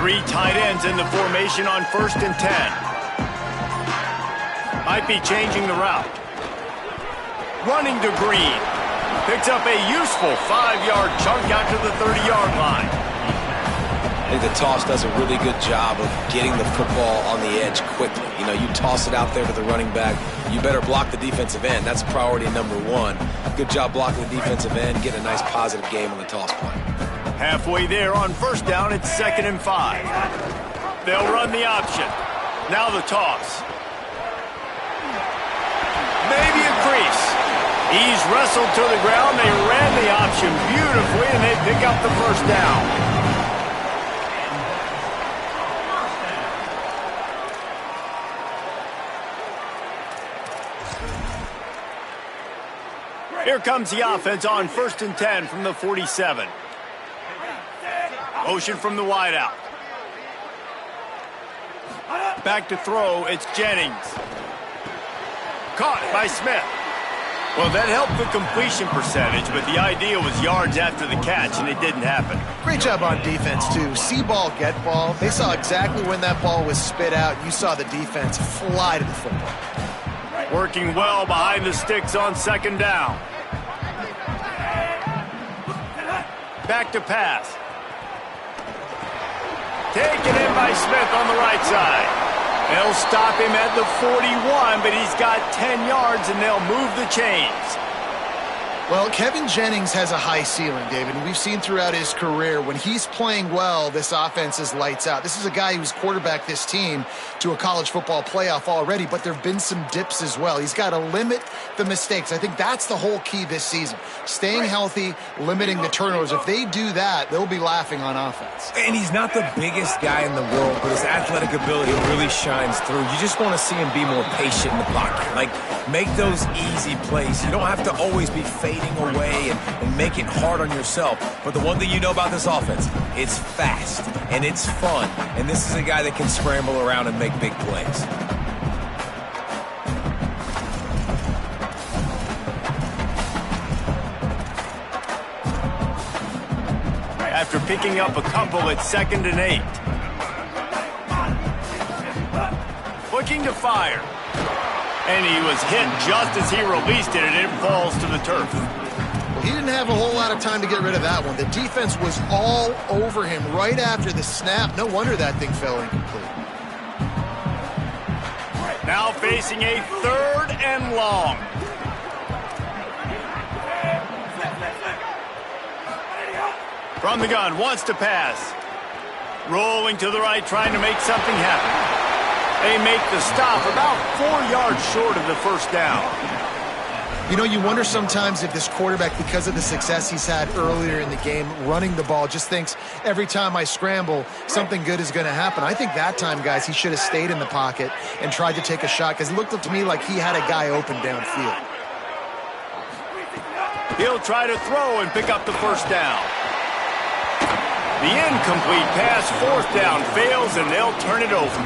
Three tight ends in the formation on 1st and 10. Might be changing the route. Running to Green. Picks up a useful 5-yard chunk out to the 30-yard line. I think the toss does a really good job of getting the football on the edge quickly. You know, you toss it out there to the running back, you better block the defensive end. That's priority number one. Good job blocking the defensive end, get a nice positive game on the toss play. Halfway there on 1st down, it's 2nd and 5. They'll run the option. Now the toss. Maybe a crease. He's wrestled to the ground. They ran the option beautifully, and they pick up the 1st down. Here comes the offense on 1st and 10 from the 47. Motion from the wideout. Back to throw, it's Jennings. Caught by Smith. Well, that helped the completion percentage, but the idea was yards after the catch, and it didn't happen. Great job on defense, too. See ball, get ball. They saw exactly when that ball was spit out. You saw the defense fly to the football. Working well behind the sticks on 2nd down. Back to pass. Taken in by Smith on the right side. They'll stop him at the 41, but he's got 10 yards, and they'll move the chains. Well, Kevin Jennings has a high ceiling, David, and we've seen throughout his career when he's playing well, this offense is lights out. This is a guy who's quarterbacked this team to a college football playoff already, but there have been some dips as well. He's got to limit the mistakes. I think that's the whole key this season. Staying healthy, limiting the turnovers. If they do that, they'll be laughing on offense. And he's not the biggest guy in the world, but his athletic ability really shines through. You just want to see him be more patient in the pocket. Like, make those easy plays. You don't have to always be fading away and make it hard on yourself. But the one thing you know about this offense, it's fast and it's fun. And this is a guy that can scramble around and make big plays. After picking up a couple, it's 2nd and 8. Looking to fire. And he was hit just as he released it, and it falls to the turf. Well, he didn't have a whole lot of time to get rid of that one. The defense was all over him right after the snap. No wonder that thing fell incomplete. Now facing a 3rd and long. From the gun, wants to pass. Rolling to the right, trying to make something happen. They make the stop about 4 yards short of the 1st down. You know, you wonder sometimes if this quarterback, because of the success he's had earlier in the game, running the ball, just thinks every time I scramble, something good is going to happen. I think that time, guys, he should have stayed in the pocket and tried to take a shot, because it looked to me like he had a guy open downfield. He'll try to throw and pick up the 1st down. The incomplete pass, 4th down, fails, and they'll turn it over.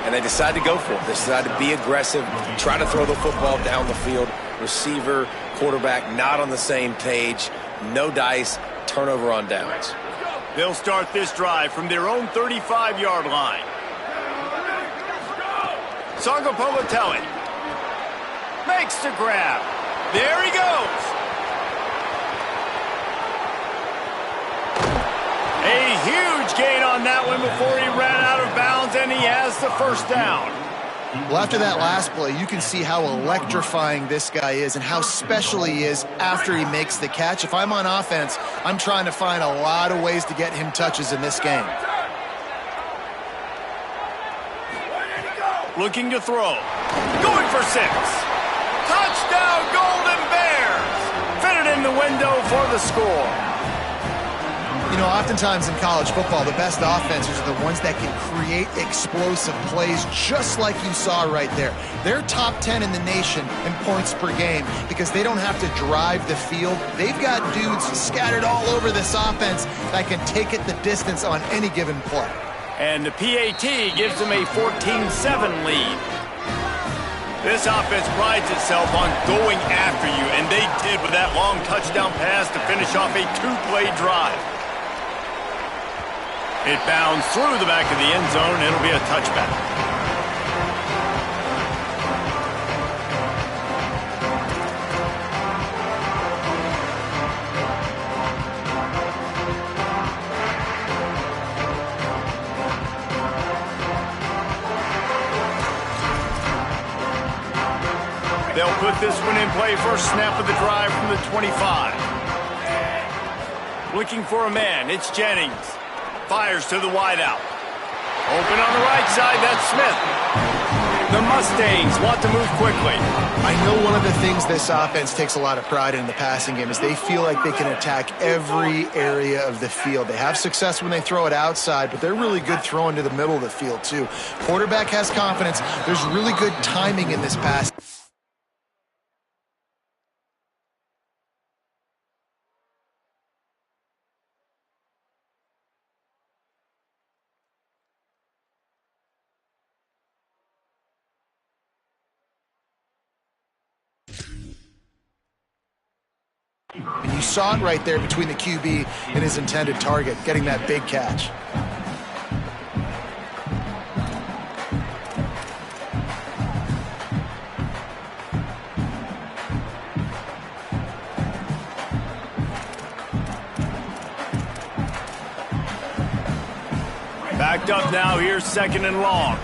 And they decide to go for it. They decide to be aggressive, try to throw the football down the field. Receiver, quarterback, not on the same page. No dice, turnover on downs. They'll start this drive from their own 35-yard line. Sangapolatelli makes the grab. There he goes. A huge gain on that one before he ran out of bounds, and he has the 1st down. Well, after that last play, you can see how electrifying this guy is and how special he is after he makes the catch. If I'm on offense, I'm trying to find a lot of ways to get him touches in this game. Looking to throw. Going for 6. Touchdown, Golden Bears! Fitted in the window for the score. You know, oftentimes in college football, the best offenses are the ones that can create explosive plays, just like you saw right there. They're top 10 in the nation in points per game because they don't have to drive the field. They've got dudes scattered all over this offense that can take it the distance on any given play. And the PAT gives them a 14-7 lead. This offense prides itself on going after you, and they did with that long touchdown pass to finish off a 2-play drive. It bounds through the back of the end zone. It'll be a touchback. They'll put this one in play. First snap of the drive from the 25. Looking for a man. It's Jennings. Fires to the wideout. Open on the right side. That's Smith. The Mustangs want to move quickly. I know one of the things this offense takes a lot of pride in the passing game is they feel like they can attack every area of the field. They have success when they throw it outside, but they're really good throwing to the middle of the field too. Quarterback has confidence. There's really good timing in this pass. And you saw it right there between the QB and his intended target, getting that big catch. Backed up now. Here's second and long.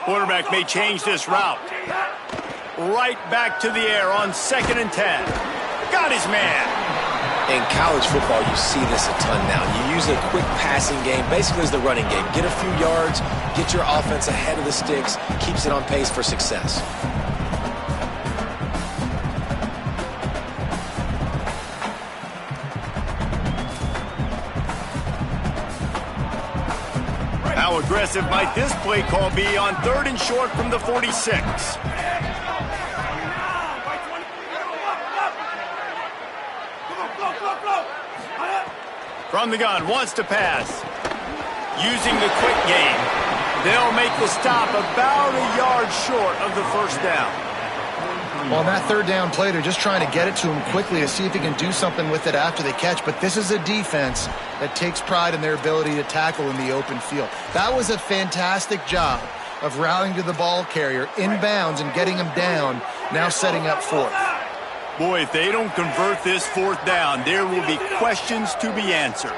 Quarterback may change this route. Right back to the air on 2nd and 10. Got his man. In college football, you see this a ton now. You use a quick passing game, basically as the running game. Get a few yards, get your offense ahead of the sticks, keeps it on pace for success. How aggressive might this play call be on 3rd and short from the 46? From the gun, wants to pass. Using the quick game. They'll make the stop about a yard short of the first down. Well, on that 3rd down play, they're just trying to get it to him quickly to see if he can do something with it after they catch. But this is a defense that takes pride in their ability to tackle in the open field. That was a fantastic job of rallying to the ball carrier inbounds and getting him down, now setting up 4th. Boy, if they don't convert this 4th down, there will be questions to be answered.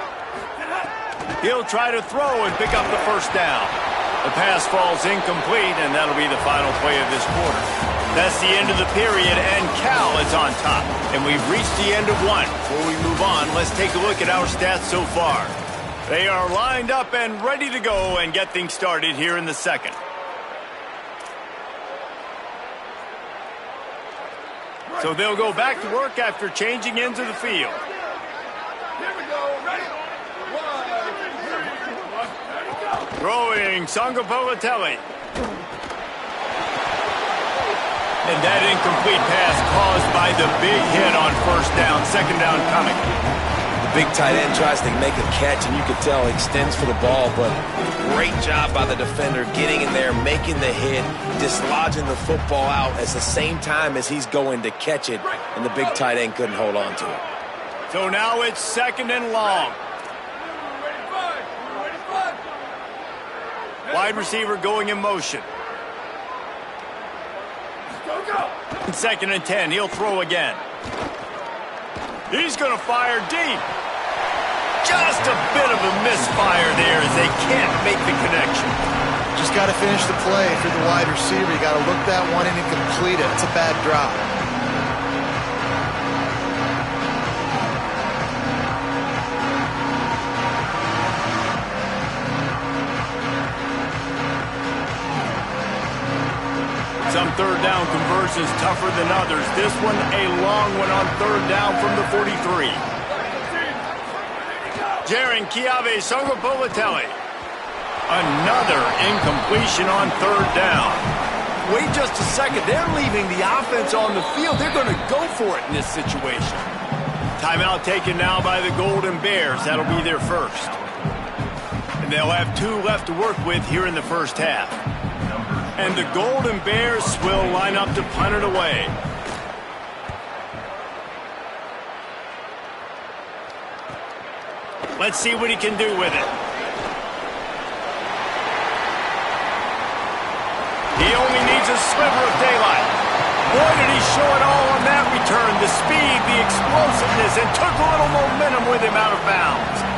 He'll try to throw and pick up the first down. The pass falls incomplete, and that'll be the final play of this quarter. That's the end of the period, and Cal is on top. And we've reached the end of one. Before we move on, let's take a look at our stats so far. They are lined up and ready to go and get things started here in the second. So they'll go back to work after changing into the field. Here we go. Ready? Throwing Ncaa. And that incomplete pass caused by the big hit on 1st down. 2nd down coming. The big tight end tries to make a catch, and you could tell he extends for the ball, but great job by the defender getting in there, making the hit, dislodging the football out at the same time as he's going to catch it, and the big tight end couldn't hold on to it. So now it's 2nd and long. Wide receiver going in motion. Go. 2nd and 10. He'll throw again. He's going to fire deep. Just a bit of a misfire there as they can't make the connection. Just got to finish the play if you're the wide receiver. You got to look that one in and complete it. It's a bad drop. Some 3rd down conversions tougher than others. This one a long one on 3rd down from the 43. Ncaa. Another incompletion on 3rd down. Wait just a second. They're leaving the offense on the field. They're going to go for it in this situation. Timeout taken now by the Golden Bears. That'll be their first. And they'll have 2 left to work with here in the first half. And the Golden Bears will line up to punt it away. Let's see what he can do with it. He only needs a sliver of daylight. Boy, did he show it all on that return. The speed, the explosiveness, and took a little momentum with him out of bounds.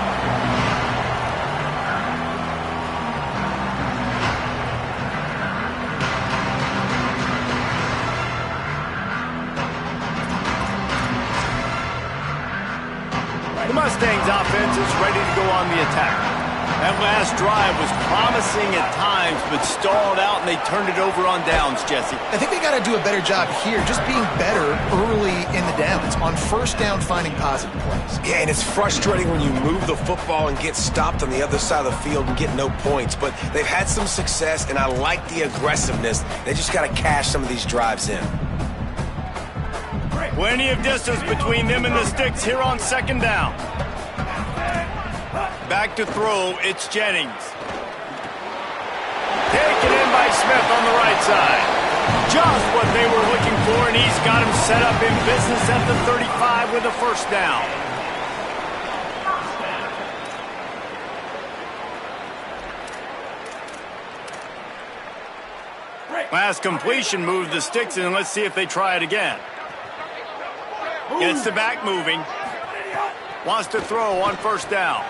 The Mustangs offense is ready to go on the attack. That last drive was promising at times, but stalled out, and they turned it over on downs, Jesse. I think they got to do a better job here, just being better early in the downs, on first down, finding positive plays. Yeah, and it's frustrating when you move the football and get stopped on the other side of the field and get no points. But they've had some success, and I like the aggressiveness. They just got to cash some of these drives in. Plenty of distance between them and the sticks here on second down. Back to throw, it's Jennings. Taken in by Smith on the right side. Just what they were looking for, and he's got him set up in business at the 35 with a first down. Last completion moved the sticks, and let's see if they try it again. Gets the back moving. Wants to throw on first down.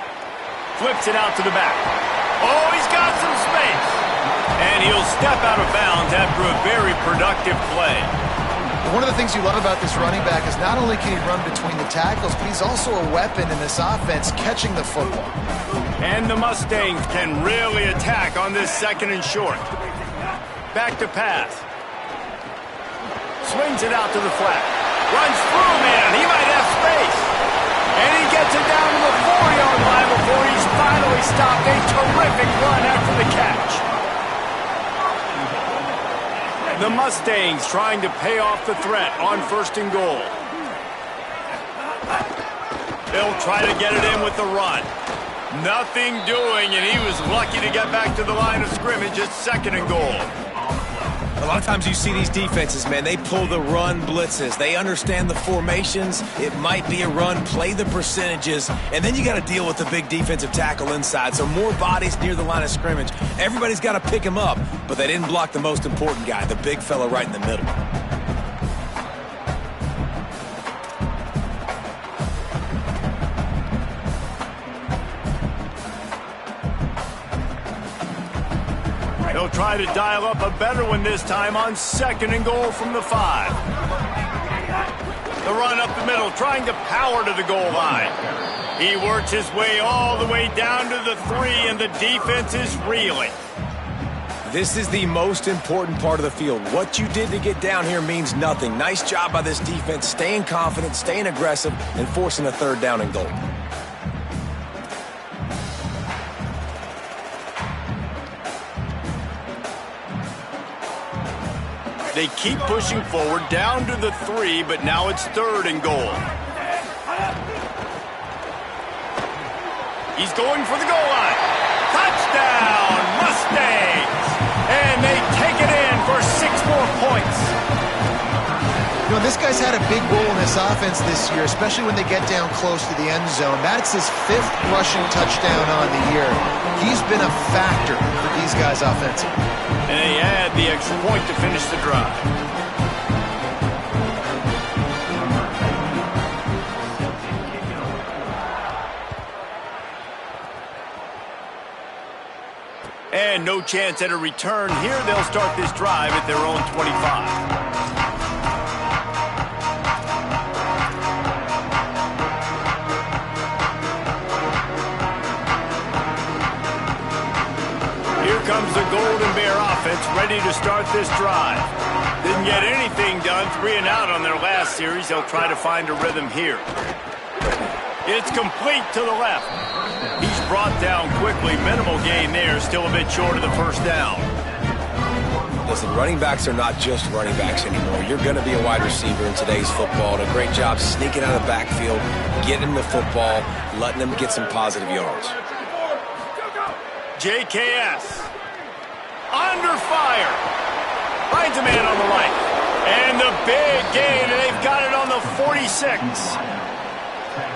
Flips it out to the back. Oh, he's got some space. And he'll step out of bounds after a very productive play. One of the things you love about this running back is not only can he run between the tackles, but he's also a weapon in this offense, catching the football. And the Mustangs can really attack on this second and short. Back to pass. Swings it out to the flat. Runs through, man. He might have space. And he gets it down to the 4-yard line before he's finally stopped. A terrific run after the catch. The Mustangs trying to pay off the threat on first and goal. They'll try to get it in with the run. Nothing doing, and he was lucky to get back to the line of scrimmage at second and goal. A lot of times you see these defenses, man, they pull the run blitzes. They understand the formations. It might be a run, play the percentages, and then you got to deal with the big defensive tackle inside. So more bodies near the line of scrimmage. Everybody's got to pick him up, but they didn't block the most important guy, the big fella right in the middle. They'll try to dial up a better one this time on second and goal from the 5. The run up the middle, trying to power to the goal line. He works his way all the way down to the 3, and the defense is reeling. This is the most important part of the field. What you did to get down here means nothing. Nice job by this defense, staying confident, staying aggressive, and forcing a third down and goal. They keep pushing forward down to the 3, but now it's third and goal. He's going for the goal line. Touchdown, Mustangs! And they take it in for 6 more points. You know, this guy's had a big role in this offense this year, especially when they get down close to the end zone. That's his 5th rushing touchdown on the year. He's been a factor for these guys offensively. And they add the extra point to finish the drive. And no chance at a return here. They'll start this drive at their own 25. Comes the Golden Bear offense ready to start this drive. Didn't get anything done, 3 and out on their last series. They'll try to find a rhythm here. It's complete to the left. He's brought down quickly. Minimal gain there, still a bit short of the first down. Listen, running backs are not just running backs anymore. You're going to be a wide receiver in today's football. And a great job sneaking out of the backfield, getting him the football, letting him get some positive yards. JKS. Under fire. Finds a man on the right. And the big gain, and they've got it on the 46.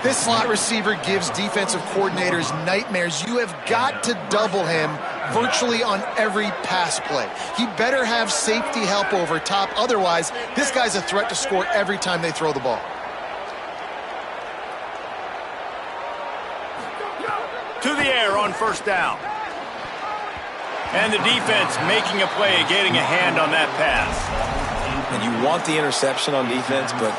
This slot receiver gives defensive coordinators nightmares. You have got to double him virtually on every pass play. He better have safety help over top. Otherwise, this guy's a threat to score every time they throw the ball. To the air on first down. And the defense making a play, getting a hand on that pass. And you want the interception on defense, but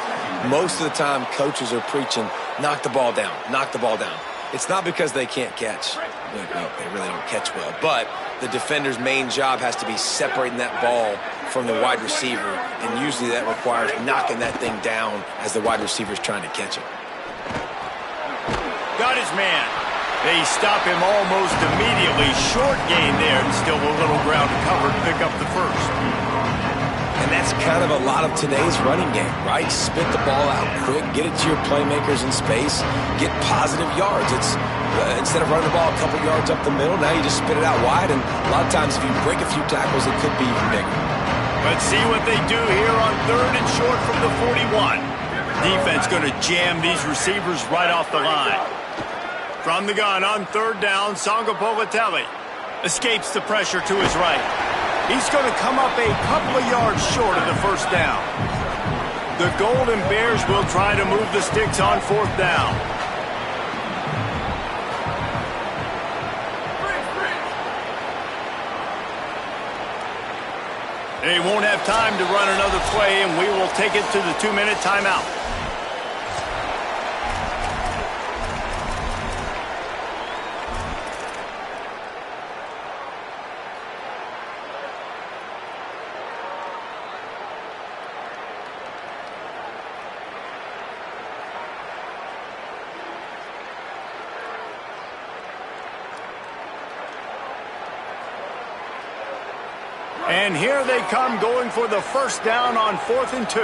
most of the time coaches are preaching, knock the ball down, knock the ball down. It's not because they can't catch. They really don't catch well. But the defender's main job has to be separating that ball from the wide receiver, and usually that requires knocking that thing down as the wide receiver's trying to catch it. Got his man. They stop him almost immediately. Short gain there, and still a little ground to cover to pick up the first. And that's kind of a lot of today's running game, right? Spit the ball out quick, get it to your playmakers in space, get positive yards. It's instead of running the ball a couple yards up the middle, now you just spit it out wide, and a lot of times if you break a few tackles, it could be even bigger. Let's see what they do here on 3rd and short from the 41. Defense going to jam these receivers right off the line. From the gun on 3rd down, Ncaa escapes the pressure to his right. He's going to come up a couple of yards short of the first down. The Golden Bears will try to move the sticks on 4th down. They won't have time to run another play, and we will take it to the 2-minute timeout. And here they come going for the first down on 4th and 2.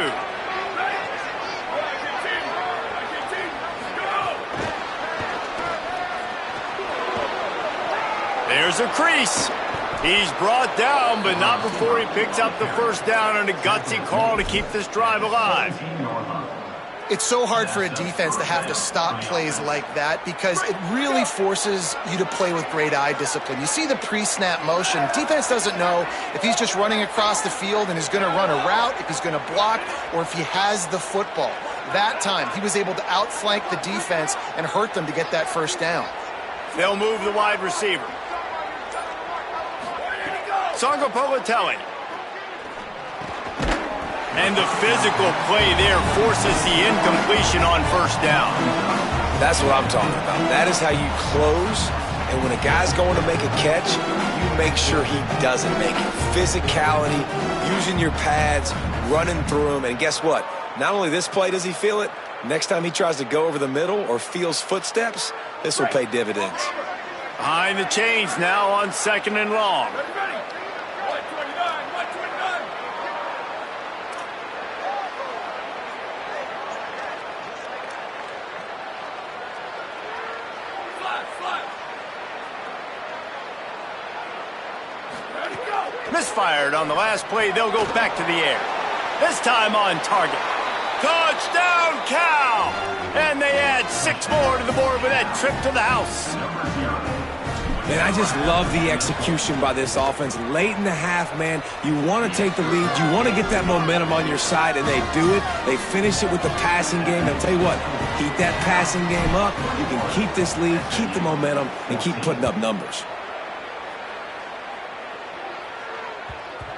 There's a crease. He's brought down, but not before he picks up the first down and a gutsy call to keep this drive alive. It's so hard for a defense to have to stop plays like that because it really forces you to play with great eye discipline. You see the pre-snap motion. Defense doesn't know if he's just running across the field and is going to run a route, if he's going to block, or if he has the football. That time, he was able to outflank the defense and hurt them to get that first down. They'll move the wide receiver. Ncaa. And the physical play there forces the incompletion on first down. That's what I'm talking about. That is how you close. And when a guy's going to make a catch, you make sure he doesn't make it. Physicality, using your pads, running through him. And guess what? Not only this play does he feel it, next time he tries to go over the middle or feels footsteps, this will pay dividends. Behind the chains now on 2nd and long. Misfired on the last play. They'll go back to the air. This time on target. Touchdown, Cal! And they add 6 more to the board with that trip to the house. Man, I just love the execution by this offense. Late in the half, man, you want to take the lead. You want to get that momentum on your side, and they do it. They finish it with the passing game. I'll tell you what, keep that passing game up. You can keep this lead, keep the momentum, and keep putting up numbers.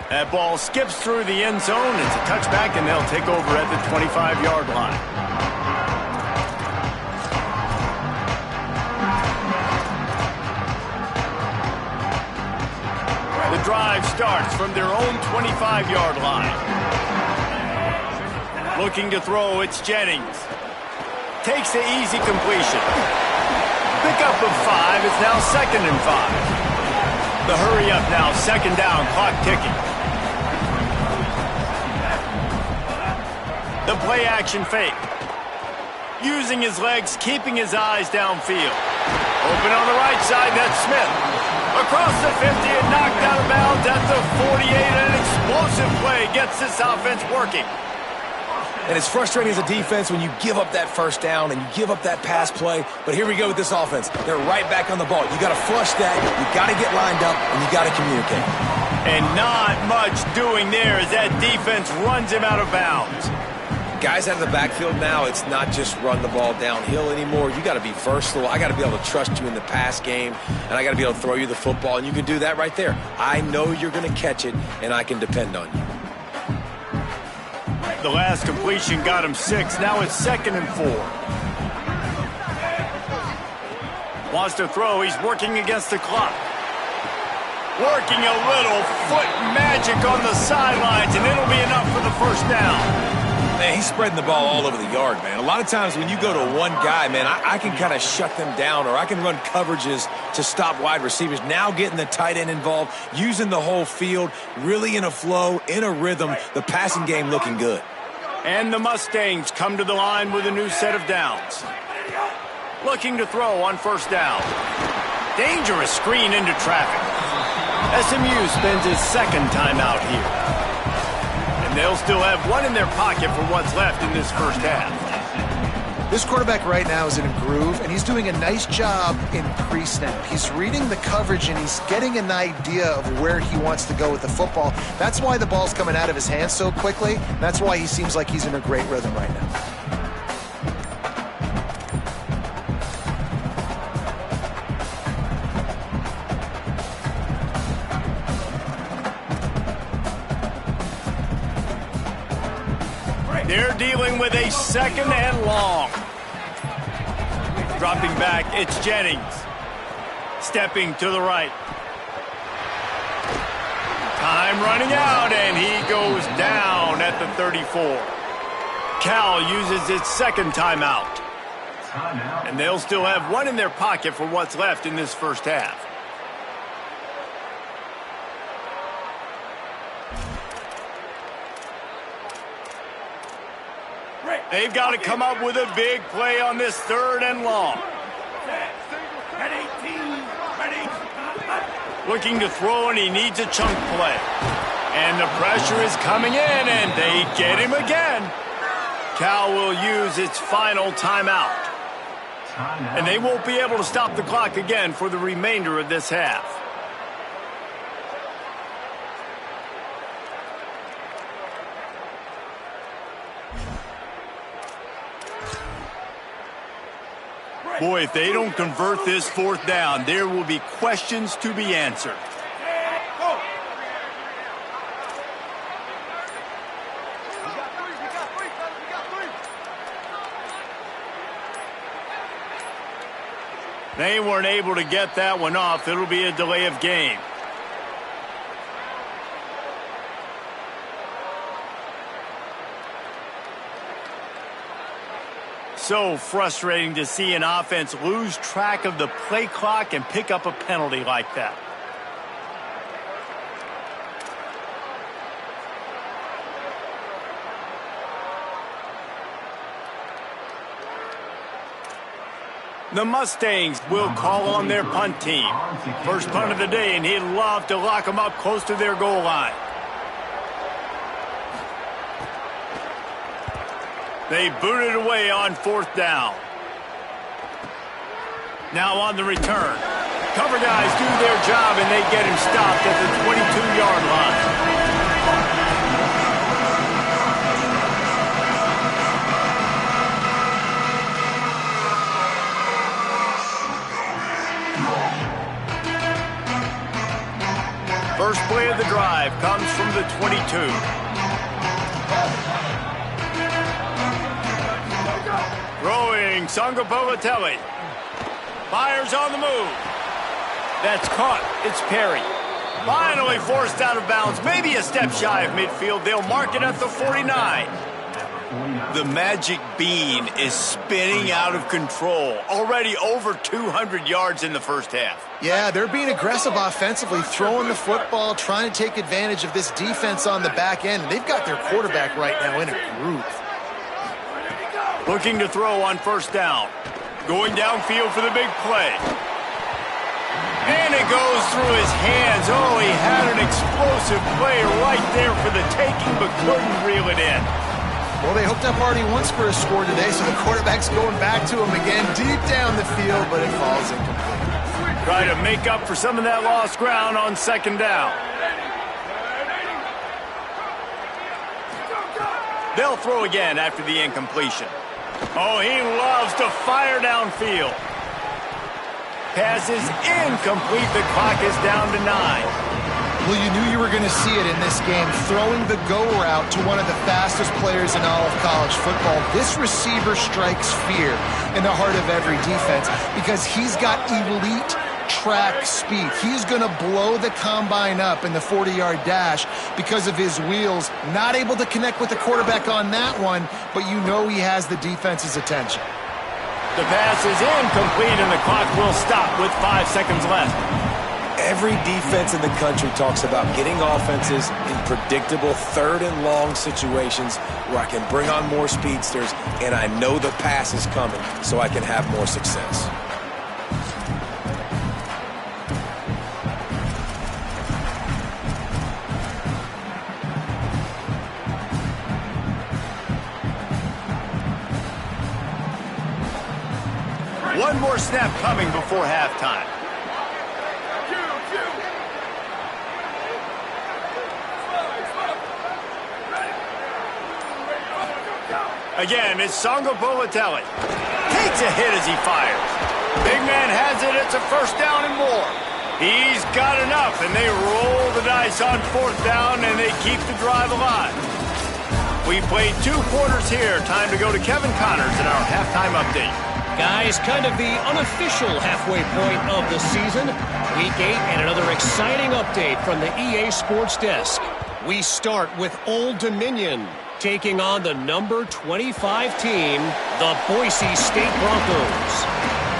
That ball skips through the end zone. It's a touchback, and they'll take over at the 25-yard line. The drive starts from their own 25-yard line. Looking to throw, it's Jennings. Takes the easy completion. Pickup of 5 is now 2nd and 5. The hurry up now, 2nd down, clock ticking. The play action fake. Using his legs, keeping his eyes downfield. Open on the right side, that's Smith. Across the 50 and knocked out of bounds at the 48. An explosive play gets this offense working. And it's frustrating as a defense when you give up that first down and you give up that pass play. But here we go with this offense. They're right back on the ball. You got to flush that. You got to get lined up, and you got to communicate. And not much doing there as that defense runs him out of bounds. Guys out of the backfield now, it's not just run the ball downhill anymore. You got to be versatile. I got to be able to trust you in the pass game, and I got to be able to throw you the football, and you can do that right there. I know you're going to catch it, and I can depend on you. The last completion got him 6. Now it's 2nd and 4. Wants to throw. He's working against the clock. Working a little foot magic on the sidelines, and it'll be enough for the first down. Man, he's spreading the ball all over the yard, man. A lot of times when you go to one guy, man, I can kind of shut them down, or I can run coverages to stop wide receivers. Now getting the tight end involved, using the whole field, really in a flow, in a rhythm, the passing game looking good. And the Mustangs come to the line with a new set of downs. Looking to throw on first down. Dangerous screen into traffic. SMU spends his 2nd timeout here. And they'll still have one in their pocket for what's left in this first half. This quarterback right now is in a groove, and he's doing a nice job in pre-snap. He's reading the coverage, and he's getting an idea of where he wants to go with the football. That's why the ball's coming out of his hands so quickly. That's why he seems like he's in a great rhythm right now. They're dealing with a 2nd and long. Dropping back, it's Jennings. Stepping to the right. Time running out, and he goes down at the 34. Cal uses its 2nd timeout. And they'll still have one in their pocket for what's left in this first half. They've got to come up with a big play on this 3rd and long. Looking to throw, and he needs a chunk play. And the pressure is coming in, and they get him again. Cal will use its final timeout. And they won't be able to stop the clock again for the remainder of this half. Boy, if they don't convert this 4th down, there will be questions to be answered. They weren't able to get that one off. It'll be a delay of game. So frustrating to see an offense lose track of the play clock and pick up a penalty like that. The Mustangs will call on their punt team. First punt of the day, and he'd love to lock them up close to their goal line. They boot it away on 4th down. Now on the return. Cover guys do their job, and they get him stopped at the 22-yard line. First play of the drive comes from the 22. Throwing, Sangapolatelli. Fires on the move. That's caught. It's Perry. Finally forced out of bounds. Maybe a step shy of midfield. They'll mark it at the 49. The magic bean is spinning out of control. Already over 200 yards in the first half. Yeah, they're being aggressive offensively, throwing the football, trying to take advantage of this defense on the back end. And they've got their quarterback right now in a groove. Looking to throw on first down. Going downfield for the big play. And it goes through his hands. Oh, he had an explosive play right there for the taking, but couldn't reel it in. Well, they hooked up already once for a score today, so the quarterback's going back to him again deep down the field, but it falls incomplete. Try to make up for some of that lost ground on second down. They'll throw again after the incompletion. Oh, he loves to fire downfield. Pass is incomplete. The clock is down to 9. Well, you knew you were going to see it in this game, throwing the go route to one of the fastest players in all of college football. This receiver strikes fear in the heart of every defense because he's got elite track speed. He's going to blow the combine up in the 40-yard dash because of his wheels. Not able to connect with the quarterback on that one, but you know he has the defense's attention. The pass is incomplete, and the clock will stop with 5 seconds left. Every defense in the country talks about getting offenses in predictable third and long situations where I can bring on more speedsters, and I know the pass is coming so I can have more success. One more snap coming before halftime. Again, it's Ncaa. Takes a hit as he fires. Big man has it. It's a first down and more. He's got enough, and they roll the dice on fourth down, and they keep the drive alive. We played 2 quarters here. Time to go to Kevin Connors in our halftime update. Guys, kind of the unofficial halfway point of the season. Week 8 and another exciting update from the EA Sports Desk. We start with Old Dominion taking on the number 25 team, the Boise State Broncos.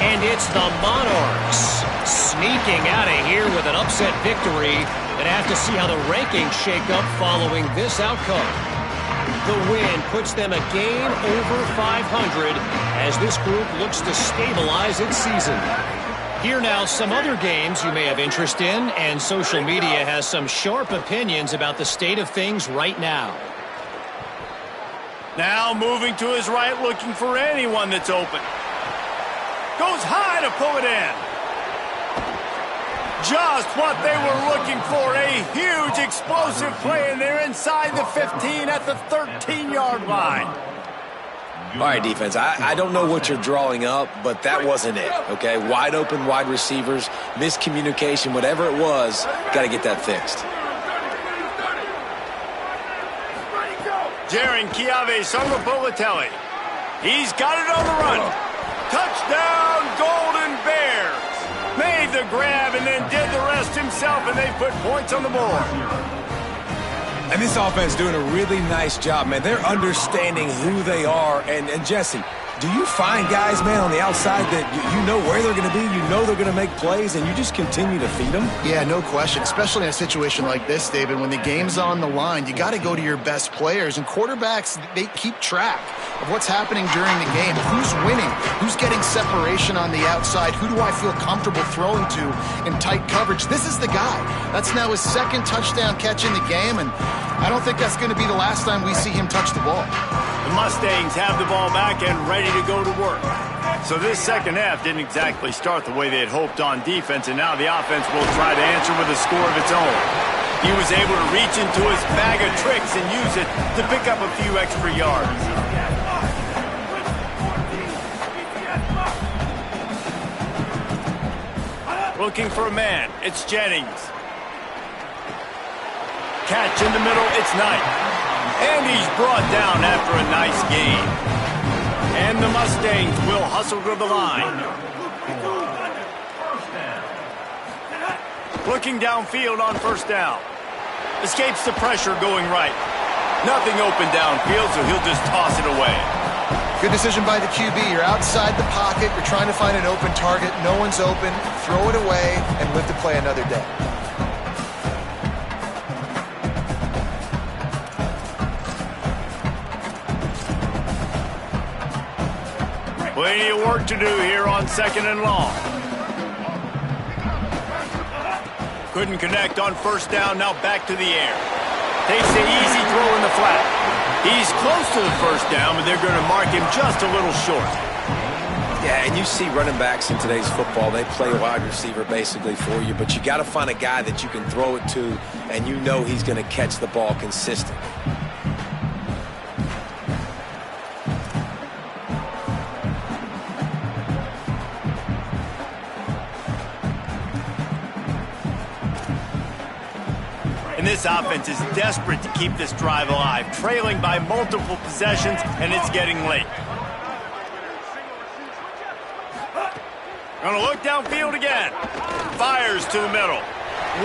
And it's the Monarchs sneaking out of here with an upset victory. And have to see how the rankings shake up following this outcome. The win puts them a game over 500 as this group looks to stabilize its season. Here now, some other games you may have interest in, and social media has some sharp opinions about the state of things right now. Now moving to his right, looking for anyone that's open. Goes high to pull it in. Just what they were looking for. A huge explosive play, and they're inside the 15 at the 13-yard line. All right, defense, I don't know what you're drawing up, but that wasn't it, okay? Wide open wide receivers, miscommunication, whatever it was, got to get that fixed. Ncaa. He's got it on the run. Touchdown, Golden Bears. Made the grab and then did the rest himself, and they put points on the board. And this offense doing a really nice job, man. They're understanding who they are. And Jesse, do you find guys, man, on the outside that you know where they're going to be, you know they're going to make plays, and you just continue to feed them? Yeah, no question, especially in a situation like this, David, when the game's on the line, you got to go to your best players. And quarterbacks, they keep track of what's happening during the game. Who's winning? Who's getting separation on the outside? Who do I feel comfortable throwing to in tight coverage? This is the guy. That's now his 2nd touchdown catch in the game, and I don't think that's going to be the last time we see him touch the ball. The Mustangs have the ball back and ready to go to work. So this second half didn't exactly start the way they had hoped on defense, and now the offense will try to answer with a score of its own. He was able to reach into his bag of tricks and use it to pick up a few extra yards. Looking for a man. It's Jennings. Catch in the middle. It's Knight. And he's brought down after a nice game. And the Mustangs will hustle to the line. Looking downfield on first down. Escapes the pressure going right. Nothing open downfield, so he'll just toss it away. Good decision by the QB. You're outside the pocket. You're trying to find an open target. No one's open. Throw it away and live to play another day. Plenty of work to do here on 2nd and long. Couldn't connect on first down. Now back to the air. Takes the easy throw in the flat. He's close to the first down, but they're going to mark him just a little short. Yeah, and you see running backs in today's football, they play wide receiver basically for you, but you got to find a guy that you can throw it to, and you know he's going to catch the ball consistently. And this offense is desperate to keep this drive alive, trailing by multiple possessions, and it's getting late. Gonna look downfield again. Fires to the middle.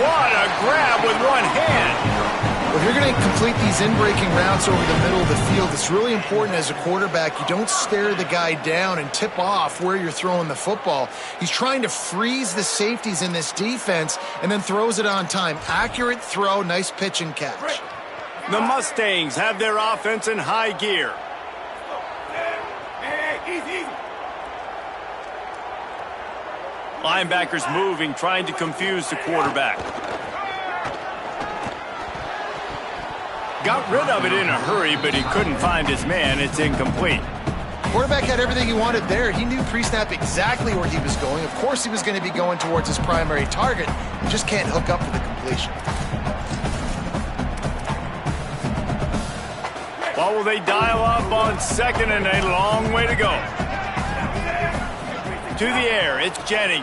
What a grab with one hand. Well, if you're going to complete these in-breaking routes over the middle of the field, it's really important as a quarterback you don't stare the guy down and tip off where you're throwing the football. He's trying to freeze the safeties in this defense and then throws it on time. Accurate throw, nice pitch and catch. The Mustangs have their offense in high gear. Linebackers moving, trying to confuse the quarterback. Got rid of it in a hurry, but he couldn't find his man. It's incomplete. Quarterback had everything he wanted there. He knew pre-snap exactly where he was going. Of course he was going to be going towards his primary target. He just can't hook up for the completion. Well, will they dial up on second and a long way to go? To the air, it's Jennings.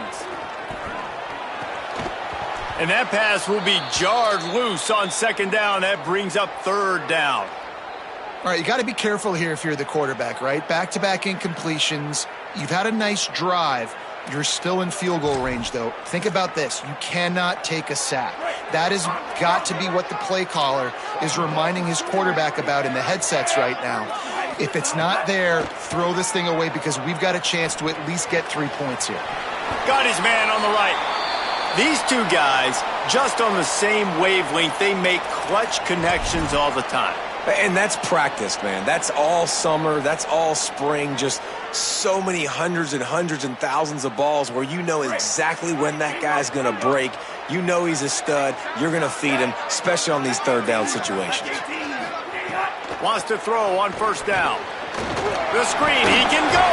And that pass will be jarred loose on second down. That brings up third down. All right, you got to be careful here if you're the quarterback, right? Back-to-back incompletions. You've had a nice drive. You're still in field goal range, though. Think about this. You cannot take a sack. That has got to be what the play caller is reminding his quarterback about in the headsets right now. If it's not there, throw this thing away because we've got a chance to at least get 3 points here. Got his man on the right. These two guys, just on the same wavelength, they make clutch connections all the time. And that's practice, man. That's all summer. That's all spring. Just so many hundreds and hundreds and thousands of balls where you know exactly when that guy's going to break. You know he's a stud. You're going to feed him, especially on these third down situations. Wants to throw on first down. The screen, he can go.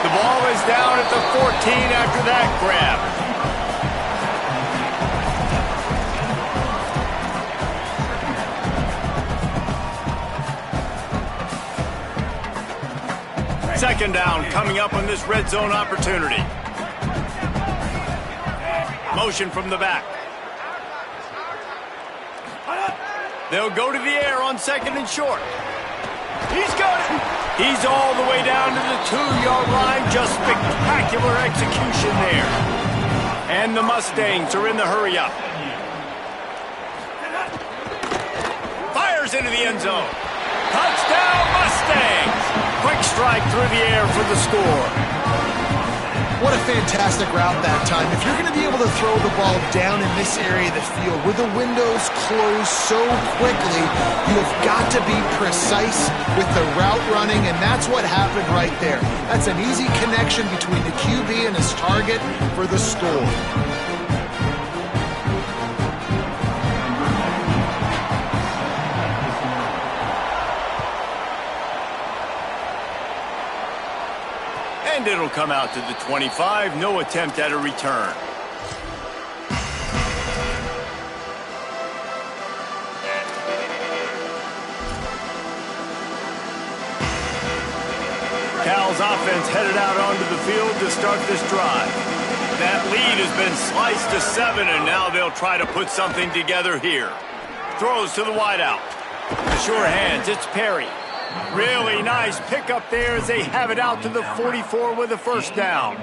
The ball is down at the 14 after that grab. Second down coming up on this red zone opportunity. Motion from the back. They'll go to the air on second and short. He's got it. He's all the way down to the 2-yard line. Just spectacular execution there. And the Mustangs are in the hurry up. Fires into the end zone. Touchdown Mustangs. Quick strike through the air for the score. What a fantastic route that time. If you're going to be able to throw the ball down in this area of the field where the windows close so quickly, you have got to be precise with the route running, and that's what happened right there. That's an easy connection between the QB and his target for the score. And it'll come out to the 25. No attempt at a return. Cal's offense headed out onto the field to start this drive. That lead has been sliced to 7, and now they'll try to put something together here. Throws to the wideout. The sure hands, it's Perry. Really nice pickup there as they have it out to the 44 with a first down.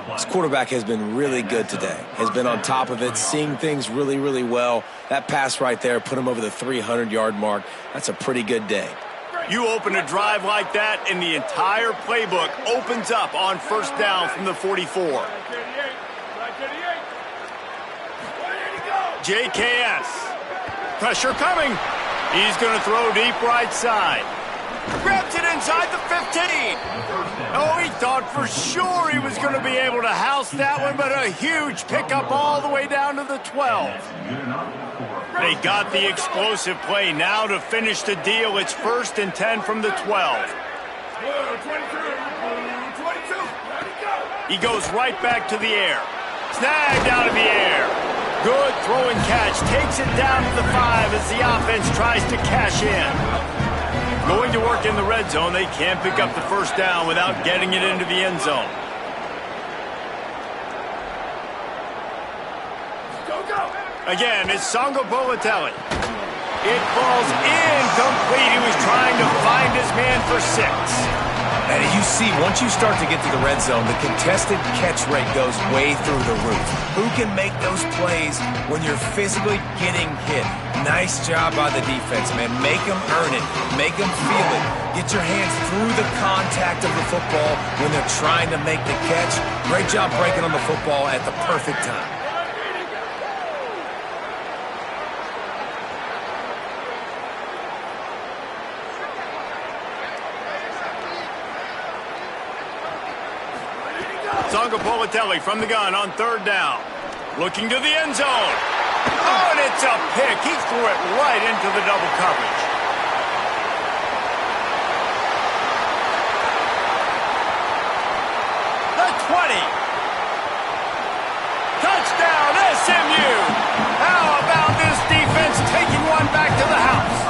This quarterback has been really good today. Has been on top of it, seeing things really, really well. That pass right there put him over the 300-yard mark. That's a pretty good day. You open a drive like that, and the entire playbook opens up on first down from the 44. JKS. Pressure coming. He's going to throw deep right side. Grabs it inside the 15. Oh, he thought for sure he was going to be able to house that one, but a huge pickup all the way down to the 12. They got the explosive play. Now to finish the deal, it's 1st and 10 from the 12. 22. Ready, go. He goes right back to the air. Snagged out of the air. Good throw and catch. Takes it down to the 5 as the offense tries to cash in. Going to work in the red zone. They can't pick up the first down without getting it into the end zone. Again, it's Songo Bolatelli. It falls incomplete. He was trying to find his man for 6. And you see, once you start to get to the red zone, the contested catch rate goes way through the roof. Who can make those plays when you're physically getting hit? Nice job by the defense, man. Make them earn it. Make them feel it. Get your hands through the contact of the football when they're trying to make the catch. Great job breaking on the football at the perfect time. Songo Bolatelli from the gun on 3rd down. Looking to the end zone. Oh, and it's a pick. He threw it right into the double coverage. The 20. Touchdown, SMU. How about this defense taking one back to the house?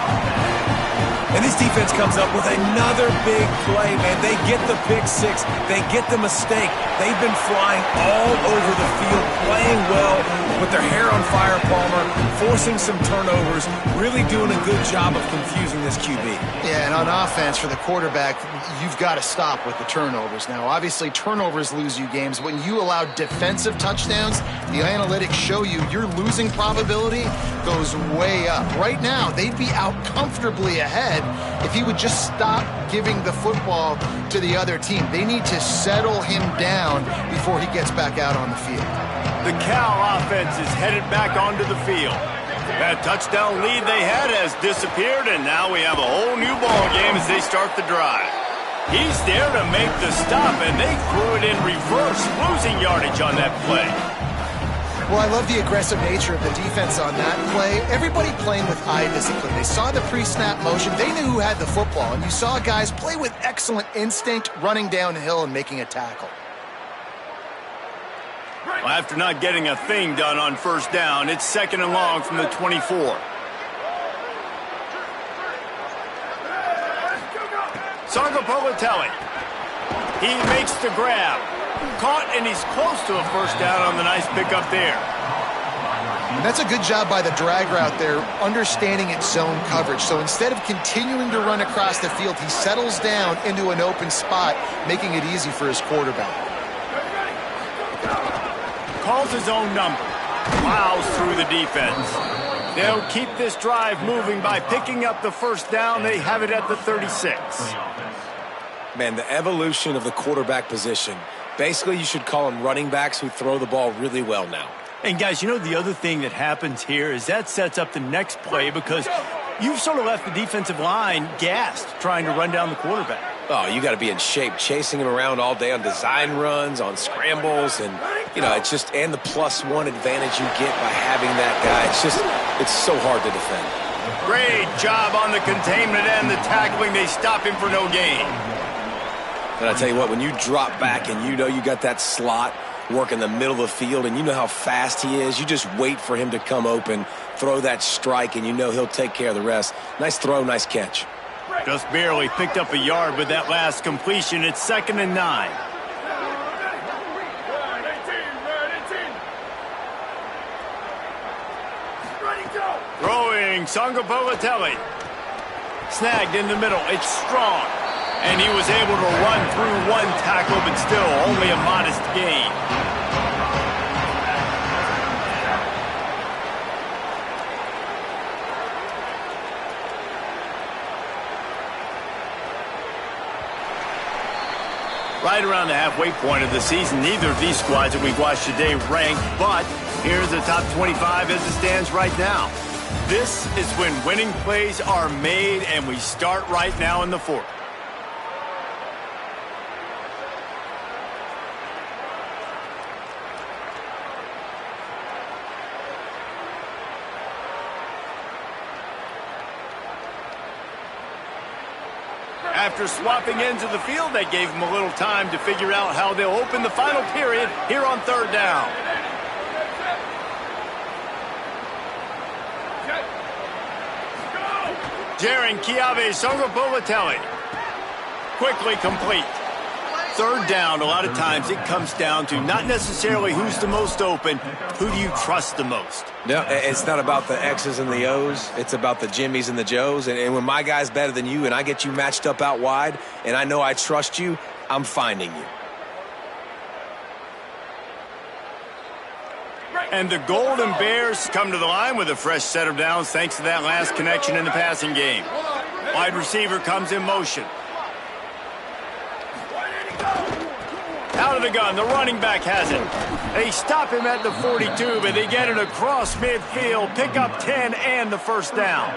And this defense comes up with another big play, man. They get the pick 6. They get the mistake. They've been flying all over the field, playing well with their hair on fire, Palmer, forcing some turnovers, really doing a good job of confusing this QB. Yeah, and on offense for the quarterback, you've got to stop with the turnovers. Now, obviously, turnovers lose you games. When you allow defensive touchdowns, the analytics show you your losing probability goes way up. Right now, they'd be out comfortably ahead if he would just stop giving the football to the other team. They need to settle him down before he gets back out on the field. The Cal offense is headed back onto the field. That touchdown lead they had has disappeared, and now we have a whole new ball game as they start the drive. He's there to make the stop, and they threw it in reverse, losing yardage on that play. Well, I love the aggressive nature of the defense on that play. Everybody playing with eye discipline. They saw the pre-snap motion. They knew who had the football, and you saw guys play with excellent instinct, running downhill and making a tackle. Well, after not getting a thing done on 1st down, it's 2nd and long from the 24. Songo Bolatelli. He makes the grab. Caught, and he's close to a 1st down on the nice pickup there. And that's a good job by the drag route there, understanding its zone coverage. So instead of continuing to run across the field, he settles down into an open spot, making it easy for his quarterback. Calls his own number. Plows through the defense. They'll keep this drive moving by picking up the 1st down. They have it at the 36. Man, the evolution of the quarterback position. Basically, you should call them running backs who throw the ball really well now. And guys, you know the other thing that happens here is that sets up the next play because you've sort of left the defensive line gassed trying to run down the quarterback. Oh, you got to be in shape, chasing him around all day on design runs, on scrambles, and, you know, it's just, and the +1 advantage you get by having that guy. It's so hard to defend. Great job on the containment and the tackling. They stop him for no gain. And I tell you what, when you drop back and you know you got that slot work in the middle of the field and you know how fast he is, you just wait for him to come open, throw that strike, and you know he'll take care of the rest. Nice throw, nice catch. Just barely picked up a yard with that last completion. It's 2nd and 9. Throwing Songo Bolatelli. Snagged in the middle. It's strong. And he was able to run through one tackle, but still only a modest gain. Right around the halfway point of the season, neither of these squads that we've watched today rank, but here's the top 25 as it stands right now. This is when winning plays are made, and we start right now in the 4th. After swapping ends of the field, that gave them a little time to figure out how they'll open the final period here on third down. Ncaa Songobolatelli. Quickly complete. Third down, a lot of times it comes down to not necessarily who's the most open, who do you trust the most? No, it's not about the X's and the O's. It's about the Jimmies and the Joes. And when my guy's better than you and I get you matched up out wide and I know I trust you, I'm finding you. And the Golden Bears come to the line with a fresh set of downs thanks to that last connection in the passing game. Wide receiver comes in motion. Out of the gun, the running back has it. They stop him at the 42, but they get it across midfield, pick up 10 and the first down.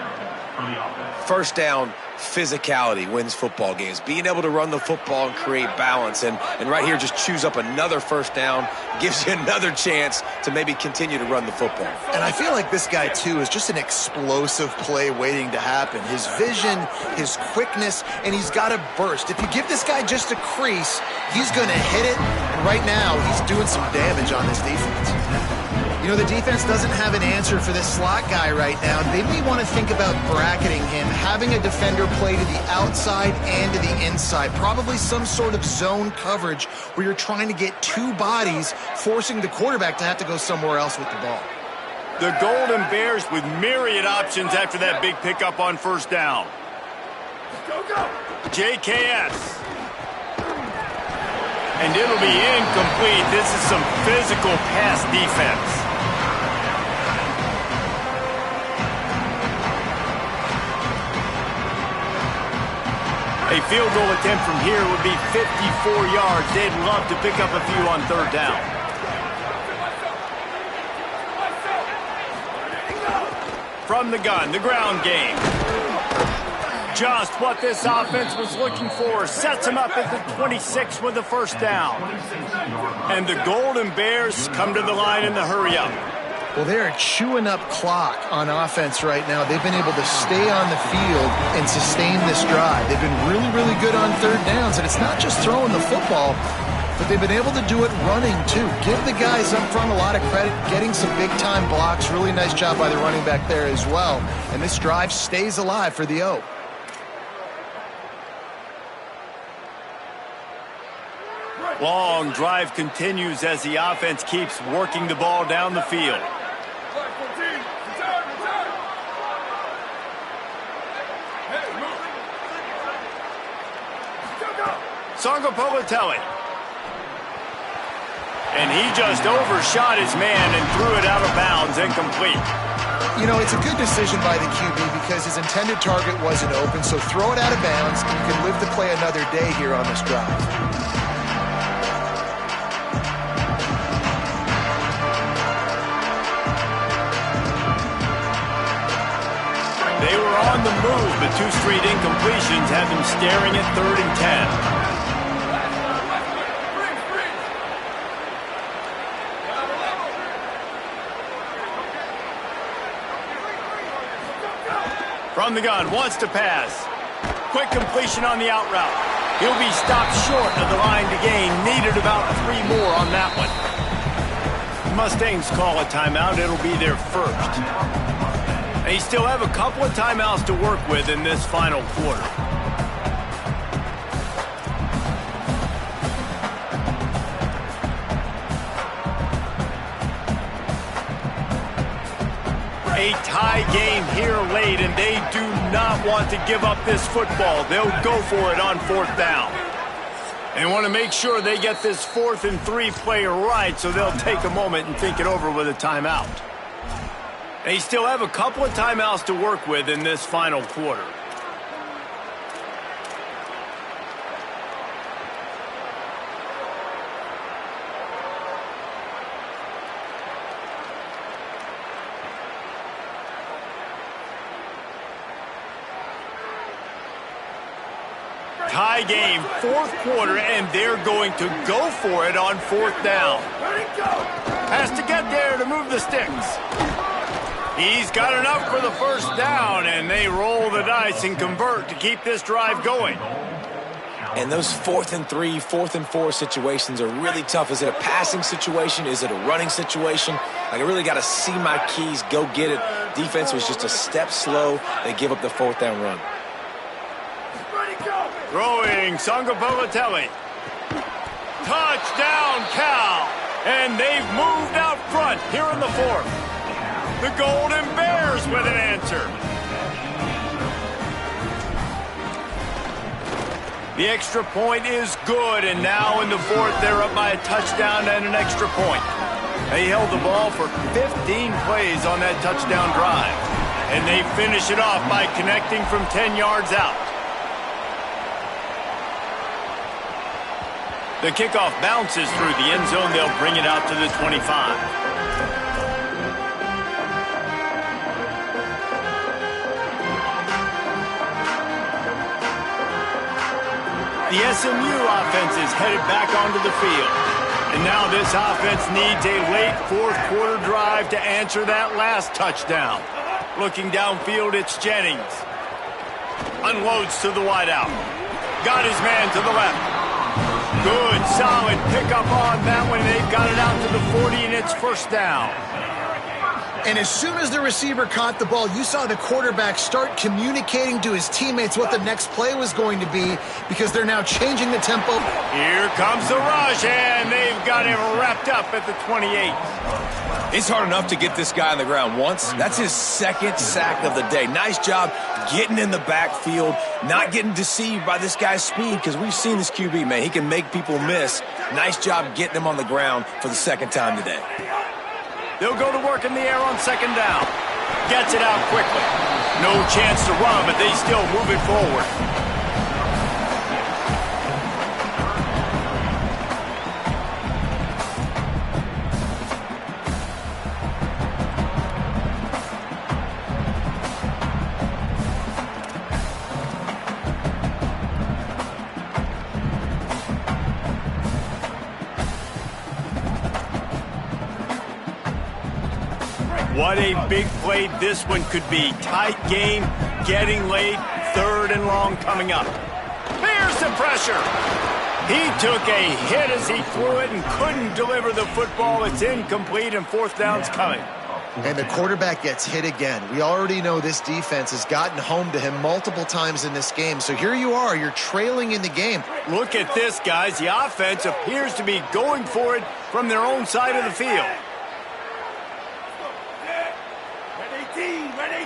First down, physicality wins football games. Being able to run the football and create balance. And right here, just choose up another first down, gives you another chance to maybe continue to run the football. And I feel like this guy, too, is just an explosive play waiting to happen. His vision, his quickness, and he's got a burst. If you give this guy just a crease, he's going to hit it. And right now, he's doing some damage on this defense. You know, the defense doesn't have an answer for this slot guy right now. They may want to think about bracketing him, having a defender play to the outside and to the inside. Probably some sort of zone coverage where you're trying to get two bodies, forcing the quarterback to have to go somewhere else with the ball. The Golden Bears with myriad options after that big pickup on first down. JKS. And it'll be incomplete. This is some physical pass defense. A field goal attempt from here would be 54 yards. They'd love to pick up a few on third down. From the gun, the ground game. Just what this offense was looking for. Sets them up at the 26 with the first down. And the Golden Bears come to the line in the hurry-up. Well, they're chewing up clock on offense right now. They've been able to stay on the field and sustain this drive. They've been really, really good on third downs, and it's not just throwing the football, but they've been able to do it running, too. Give the guys up front a lot of credit, getting some big-time blocks. Really nice job by the running back there as well. And this drive stays alive for the O. Long drive continues as the offense keeps working the ball down the field. Songobolatelli. And he just overshot his man and threw it out of bounds, incomplete. You know, it's a good decision by the QB because his intended target wasn't open, so throw it out of bounds, and you can live to play another day here on this drive. They were on the move, but two straight incompletions have them staring at 3rd and 10. From the gun, wants to pass. Quick completion on the out route. He'll be stopped short of the line to gain. Needed about 3 more on that one. Mustangs call a timeout. It'll be their first. They still have a couple of timeouts to work with in this final quarter. A tie game here late, and they do not want to give up this football. They'll go for it on 4th down. They want to make sure they get this 4th and 3 play right, so they'll take a moment and think it over with a timeout. They still have a couple of timeouts to work with in this final quarter. Tie game, 4th quarter, and they're going to go for it on 4th down. Has to get there to move the sticks. He's got enough for the first down, and they roll the dice and convert to keep this drive going. And those 4th and 3, 4th and 4 situations are really tough. Is it a passing situation? Is it a running situation? Like, I really got to see my keys, go get it. Defense was just a step slow. They give up the 4th down run. Throwing, Ncaa. Touchdown, Cal. And they've moved out front here in the 4th. The Golden Bears with an answer. The extra point is good, and now in the 4th, they're up by a touchdown and an extra point. They held the ball for 15 plays on that touchdown drive, and they finish it off by connecting from 10 yards out. The kickoff bounces through the end zone. They'll bring it out to the 25. The SMU offense is headed back onto the field. And now this offense needs a late 4th quarter drive to answer that last touchdown. Looking downfield, it's Jennings. Unloads to the wideout. Got his man to the left. Good, solid pickup on that one. They've got it out to the 40, and it's first down. And as soon as the receiver caught the ball, you saw the quarterback start communicating to his teammates what the next play was going to be, because they're now changing the tempo. Here comes the rush, and they've got him wrapped up at the 28. It's hard enough to get this guy on the ground once. That's his 2nd sack of the day. Nice job getting in the backfield, not getting deceived by this guy's speed, because we've seen this QB, man. He can make people miss. Nice job getting him on the ground for the 2nd time today. They'll go to work in the air on 2nd down. Gets it out quickly. No chance to run, but they still move it forward. What a big play this one could be. Tight game, getting late, 3rd and long coming up. There's the pressure. He took a hit as he threw it and couldn't deliver the football. It's incomplete, and 4th down's coming. And the quarterback gets hit again. We already know this defense has gotten home to him multiple times in this game. So here you are, you're trailing in the game. Look at this, guys. The offense appears to be going for it from their own side of the field.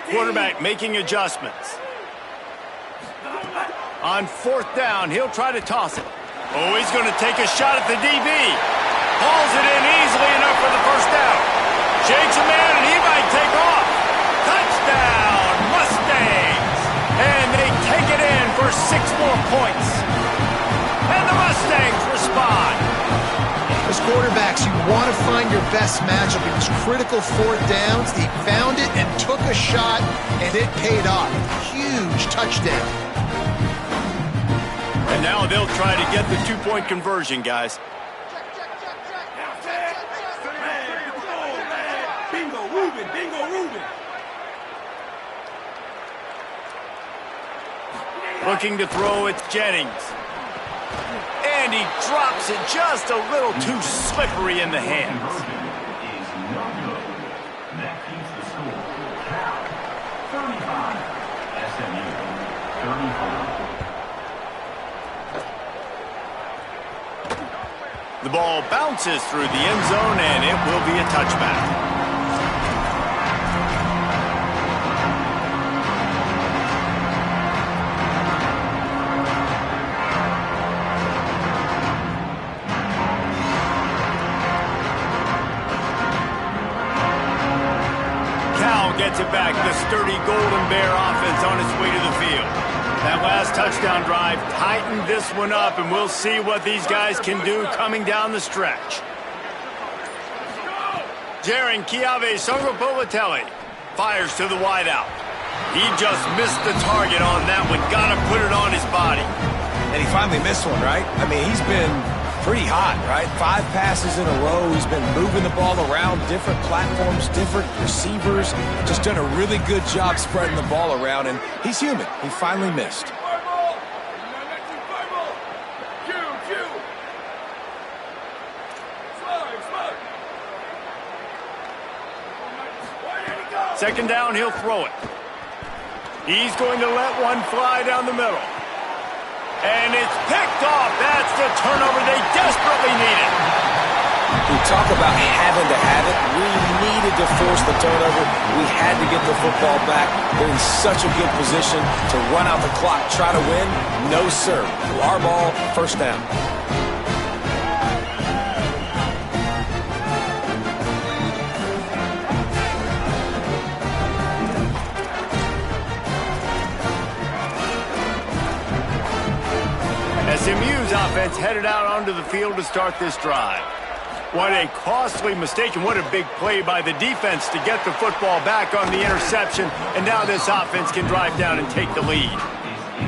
Quarterback making adjustments. On 4th down, he'll try to toss it. Oh, he's going to take a shot at the DB. Hauls it in easily enough for the first down. Shakes a man, and he might take off. Touchdown, Mustangs. And they take it in for 6 more points. And the Mustangs respond. As quarterbacks, you want to find your best matchup in these critical 4th downs. He found it and took a shot, and it paid off. Huge touchdown. And now they'll try to get the 2-point conversion, guys. Bingo, Ruben, bingo, Ruben. Looking to throw, it's Jennings. And he drops it just a little too slippery in the hands. The ball bounces through the end zone, and it will be a touchback. Gets it back. The sturdy Golden Bear offense on its way to the field. That last touchdown drive tightened this one up, and we'll see what these guys can do coming down the stretch. Ncaa fires to the wideout. He just missed the target on that one. Got to put it on his body. And he finally missed one, right? I mean, he's been pretty hot, right? 5 passes in a row. He's been moving the ball around, different platforms, different receivers. Just done a really good job spreading the ball around, and he's human. He finally missed. Second down, he'll throw it. He's going to let one fly down the middle. And it's picked off. That's the turnover they desperately needed. We talk about having to have it. We needed to force the turnover. We had to get the football back. They're in such a good position to run out the clock, try to win. No, sir. Our ball, first down. SMU's offense headed out onto the field to start this drive. What a costly mistake and what a big play by the defense to get the football back on the interception. And now this offense can drive down and take the lead.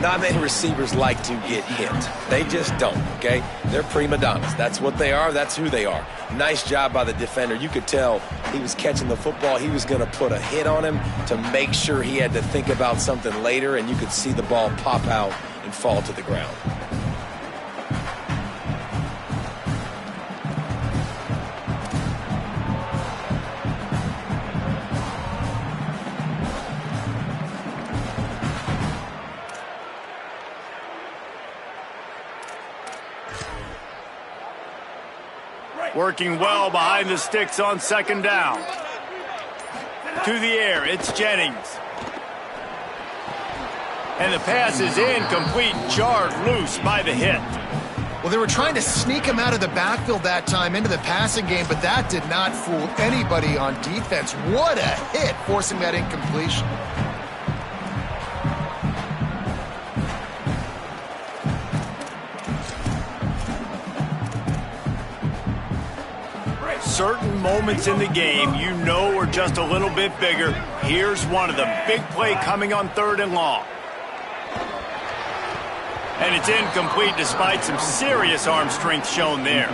Not many receivers like to get hit. They just don't, okay? They're prima donnas. That's what they are. That's who they are. Nice job by the defender. You could tell he was catching the football. He was going to put a hit on him to make sure he had to think about something later, and you could see the ball pop out and fall to the ground. Working well behind the sticks on second down. To the air, it's Jennings. And the pass is incomplete, jarred loose by the hit. Well, they were trying to sneak him out of the backfield that time into the passing game, but that did not fool anybody on defense. What a hit, forcing that incompletion. Certain moments in the game you know are just a little bit bigger. Here's one of them. Big play coming on 3rd and long. And it's incomplete despite some serious arm strength shown there.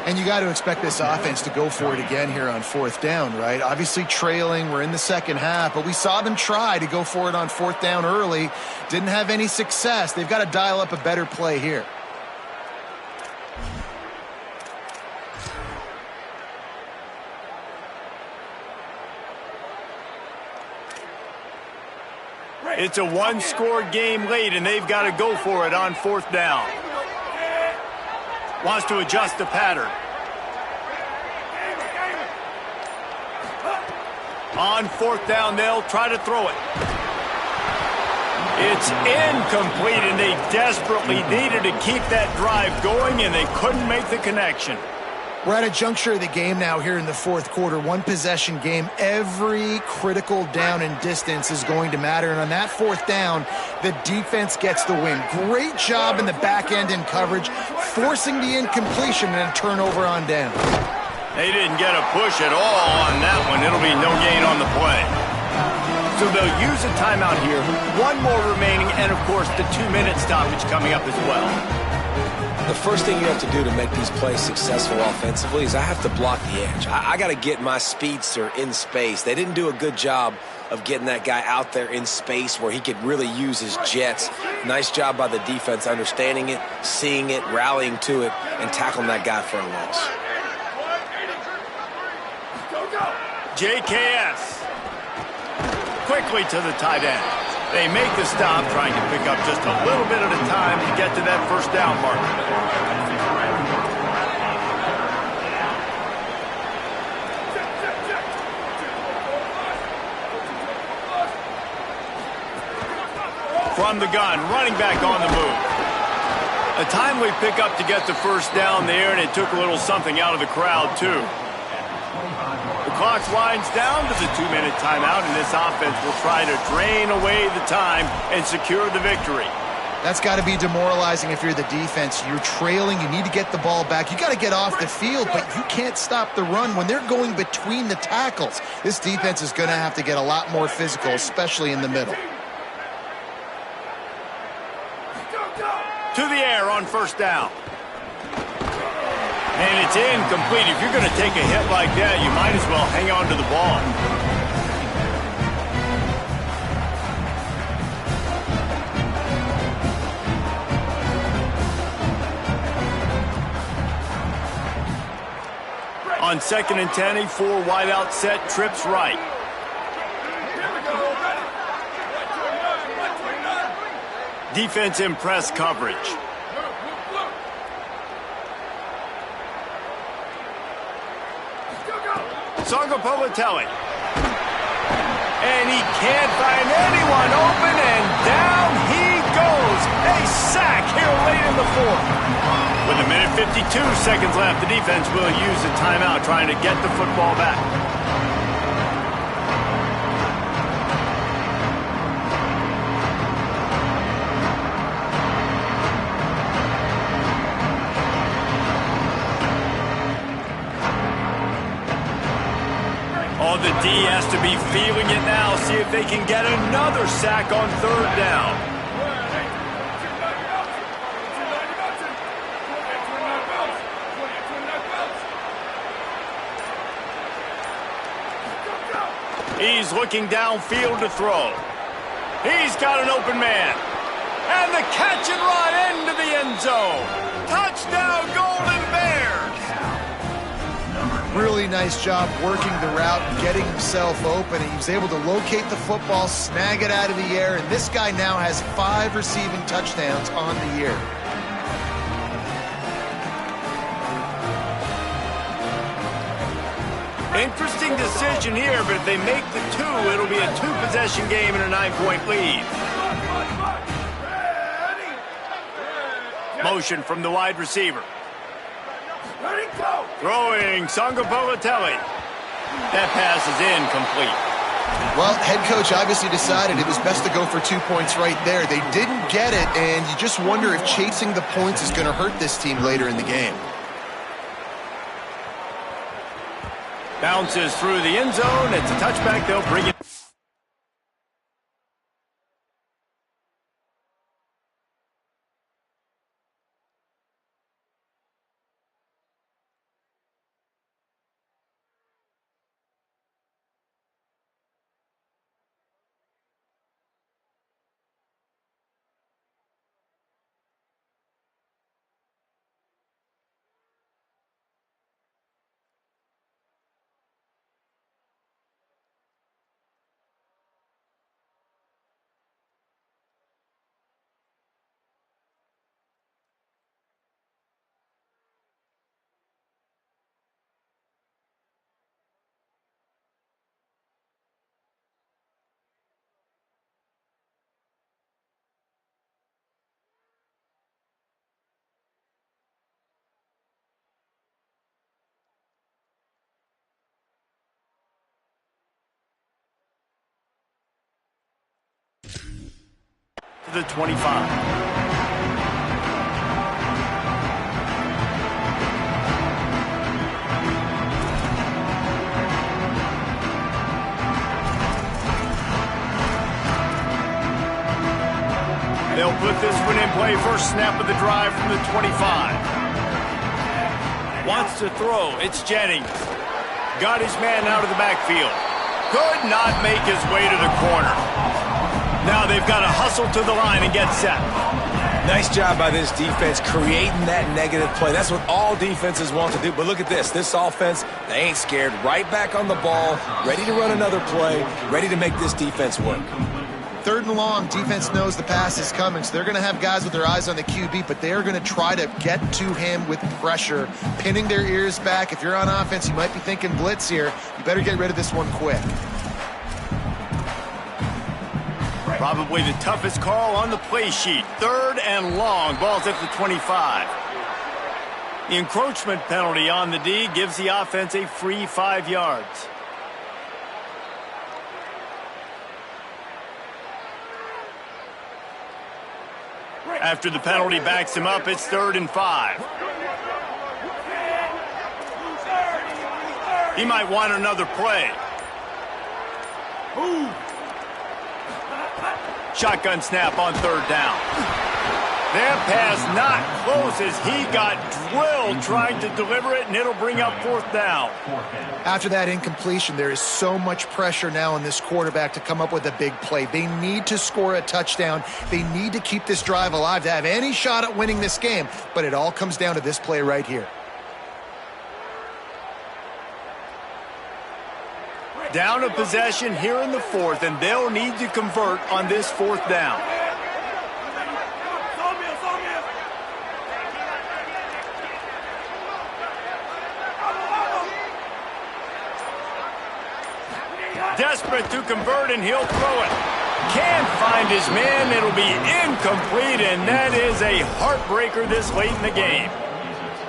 And you got to expect this offense to go for it again here on 4th down, right? Obviously trailing, we're in the second half, but we saw them try to go for it on 4th down early. Didn't have any success. They've got to dial up a better play here. It's a one-score game late, and they've got to go for it on 4th down. Wants to adjust the pattern. On 4th down, they'll try to throw it. It's incomplete, and they desperately needed to keep that drive going, and they couldn't make the connection. We're at a juncture of the game now here in the 4th quarter. One possession game. Every critical down and distance is going to matter. And on that 4th down, the defense gets the win. Great job in the back end in coverage, forcing the incompletion and a turnover on down. They didn't get a push at all on that one. It'll be no gain on the play. So they'll use a timeout here. One more remaining, and of course the 2-minute stoppage coming up as well. The first thing you have to do to make these plays successful offensively is I have to block the edge. I got to get my speedster in space. They didn't do a good job of getting that guy out there in space where he could really use his jets. Nice job by the defense understanding it, seeing it, rallying to it, and tackling that guy for a loss. JKS. Quickly to the tight end. They make the stop, trying to pick up just a little bit at a time to get to that 1st down mark. From the gun, running back on the move. A timely pickup to get the 1st down there, and it took a little something out of the crowd, too. The clock winds down to the 2-minute timeout, and this offense will try to drain away the time and secure the victory. That's got to be demoralizing if you're the defense. You're trailing. You need to get the ball back. You got to get off the field, but you can't stop the run when they're going between the tackles. This defense is going to have to get a lot more physical, especially in the middle. To the air on 1st down. And it's incomplete. If you're going to take a hit like that, you might as well hang on to the ball. On 2nd and 10, a 4 wide out set, trips right. Defense in press coverage. Sangapolatelli. And he can't find anyone open, and down he goes. A sack here late in the fourth. With a minute 52 seconds left, the defense will use a timeout trying to get the football back. Oh, the D has to be feeling it now. See if they can get another sack on third down. He's looking downfield to throw. He's got an open man. And the catch and run into the end zone. Touchdown, Golden Bears. Really nice job working the route and getting himself open. He was able to locate the football, snag it out of the air, and this guy now has 5 receiving touchdowns on the year. Interesting decision here, but if they make the 2, it'll be a 2-possession game and a 9-point lead. Motion from the wide receiver. Throwing Sangapolatelli. That pass is incomplete. Well, head coach obviously decided it was best to go for 2 points right there. They didn't get it, and you just wonder if chasing the points is going to hurt this team later in the game. Bounces through the end zone. It's a touchback. They'll bring it. To the 25. They'll put this one in play. First snap of the drive from the 25. Wants to throw. It's Jennings. Got his man out of the backfield. Could not make his way to the corner. Now they've got to hustle to the line and get set. Nice job by this defense creating that negative play. That's what all defenses want to do. But look at this. This offense, they ain't scared. Right back on the ball, ready to run another play, ready to make this defense work. 3rd and long, defense knows the pass is coming, so they're going to have guys with their eyes on the QB, but they're going to try to get to him with pressure, pinning their ears back. If you're on offense, you might be thinking blitz here. You better get rid of this one quick. Probably the toughest call on the play sheet. 3rd and long. Ball's at the 25. The encroachment penalty on the D gives the offense a free 5 yards. After the penalty backs him up, it's 3rd and 5. He might want another play. Shotgun snap on 3rd down. That pass not close as he got drilled trying to deliver it, and it'll bring up 4th down. After that incompletion, there is so much pressure now on this quarterback to come up with a big play. They need to score a touchdown. They need to keep this drive alive to have any shot at winning this game, but it all comes down to this play right here. Down a possession here in the 4th, and they'll need to convert on this 4th down. Desperate to convert, and he'll throw it. Can't find his man. It'll be incomplete, and that is a heartbreaker this late in the game.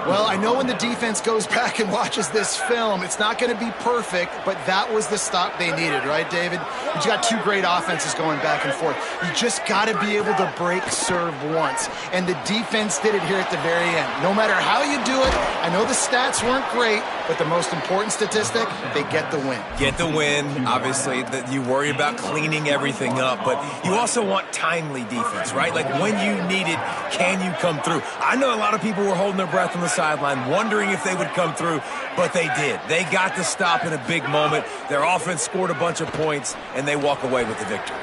Well, I know when the defense goes back and watches this film, it's not going to be perfect, but that was the stop they needed, right, David? You got two great offenses going back and forth. You just got to be able to break serve once, and the defense did it here at the very end. No matter how you do it, I know the stats weren't great, but the most important statistic, they get the win. Get the win. Obviously, you worry about cleaning everything up, but you also want timely defense, right? Like when you need it, can you come through? I know a lot of people were holding their breath on the sideline, wondering if they would come through, but they did. They got the stop in a big moment. Their offense scored a bunch of points, and they walk away with the victory.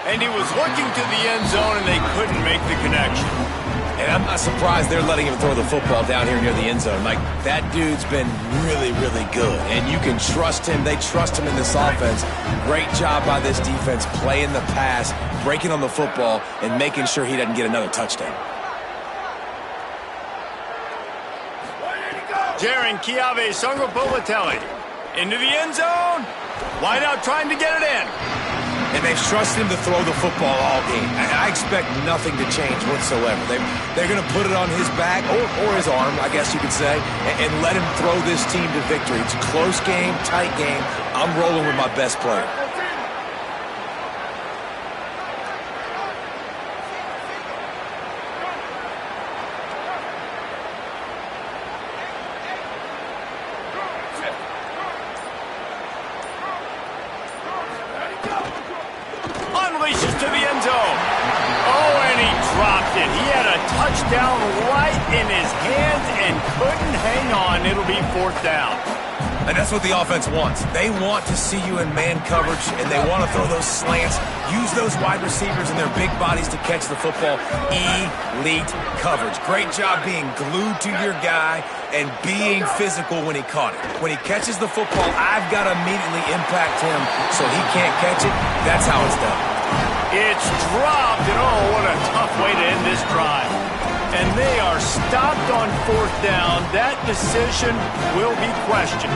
And he was looking to the end zone, and they couldn't make the connection. And I'm not surprised they're letting him throw the football down here near the end zone. Like, that dude's been really, really good. And you can trust him. They trust him in this offense. Great job by this defense playing the pass, breaking on the football, and making sure he doesn't get another touchdown. Ncaa Sungapulatelli into the end zone. Wide out trying to get it in. And they've trusted him to throw the football all game. I expect nothing to change whatsoever. They're going to put it on his back, or his arm, I guess you could say, and let him throw this team to victory. It's a close game, tight game. I'm rolling with my best player. Unleashes to the end zone. Oh, and he dropped it. He had a touchdown right in his hands and couldn't hang on. It'll be fourth down. And that's what the offense wants. They want to see you in man coverage, and they want to throw those slants, use those wide receivers and their big bodies to catch the football. Elite coverage. Great job being glued to your guy and being physical when he caught it. When he catches the football, I've got to immediately impact him so he can't catch it. That's how it's done. It's dropped, and oh, what a tough way to end this drive. And they are stopped on fourth down. That decision will be questioned.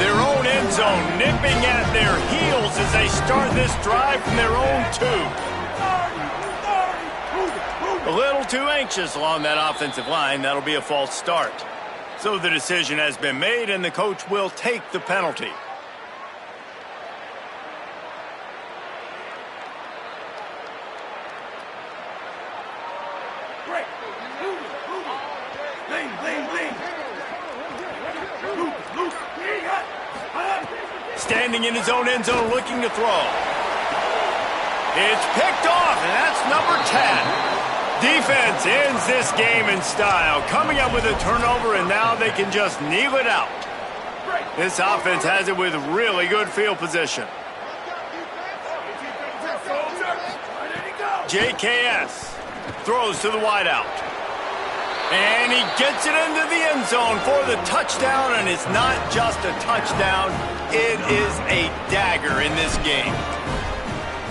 Their own end zone nipping at their heels as they start this drive from their own two. A little too anxious along that offensive line. That'll be a false start. So the decision has been made, and the coach will take the penalty. Standing in his own end zone looking to throw. It's picked off, and that's number 10. Defense ends this game in style, coming up with a turnover, and now they can just kneel it out. This offense has it with really good field position. JKS throws to the wideout. And he gets it into the end zone for the touchdown, and it's not just a touchdown, it is a dagger in this game.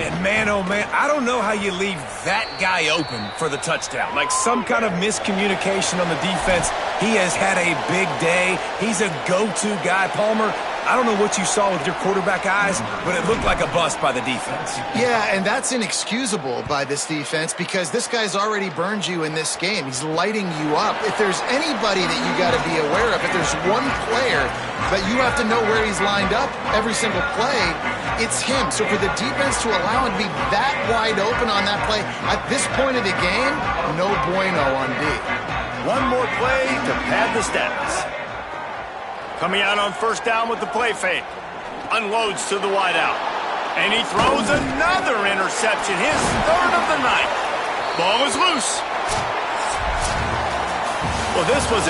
And man, oh man, I don't know how you leave that guy open for the touchdown. Like some kind of miscommunication on the defense. He has had a big day. He's a go-to guy. Palmer, I don't know what you saw with your quarterback eyes, but it looked like a bust by the defense. Yeah, and that's inexcusable by this defense because this guy's already burned you in this game. He's lighting you up. If there's anybody that you got to be aware of, if there's one player that you have to know where he's lined up every single play, it's him. So for the defense to allow him to be that wide open on that play at this point of the game, no bueno on D. One more play to pad the stats. Coming out on first down with the play fake. Unloads to the wideout. And he throws another interception, his third of the night. Ball is loose. Well, this was